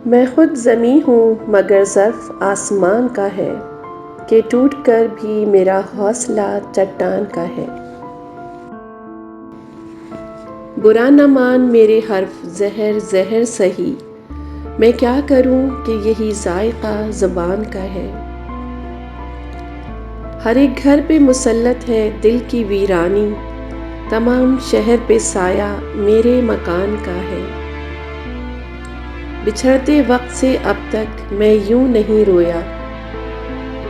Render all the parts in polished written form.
میں خود زمیں ہوں مگر ظرف آسمان کا ہے، کہ ٹوٹ کر بھی میرا حوصلہ چٹان کا ہے۔ برا نہ مان میرے حرف زہر زہر سہی، میں کیا کروں کہ یہی ذائقہ زبان کا ہے۔ ہر ایک گھر پہ مسلط ہے دل کی ویرانی، تمام شہر پہ سایہ میرے مکان کا ہے۔ بچھڑتے وقت سے اب تک میں یوں نہیں رویا،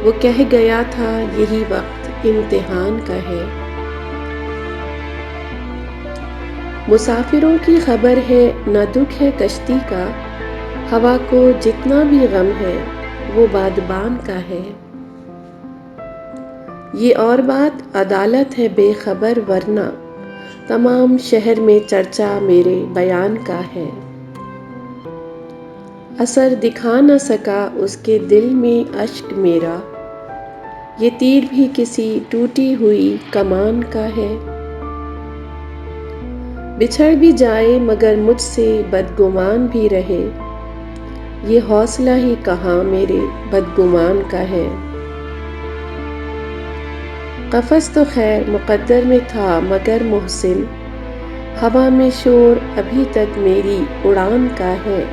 وہ کہہ گیا تھا یہی وقت امتحان کا ہے۔ مسافروں کی خبر ہے نہ دکھ ہے کشتی کا، ہوا کو جتنا بھی غم ہے وہ بادبان کا ہے۔ یہ اور بات عدالت ہے بے خبر ورنہ، تمام شہر میں چرچا میرے بیان کا ہے۔ اثر دکھا نہ سکا اس کے دل میں اشک میرا، یہ تیر بھی کسی ٹوٹی ہوئی کمان کا ہے۔ بچھڑ بھی جائے مگر مجھ سے بدگمان بھی رہے، یہ حوصلہ ہی کہاں میرے بدگمان کا ہے۔ قفس تو خیر مقدر میں تھا مگر محسن، ہوا میں شور ابھی تک میری اڑان کا ہے۔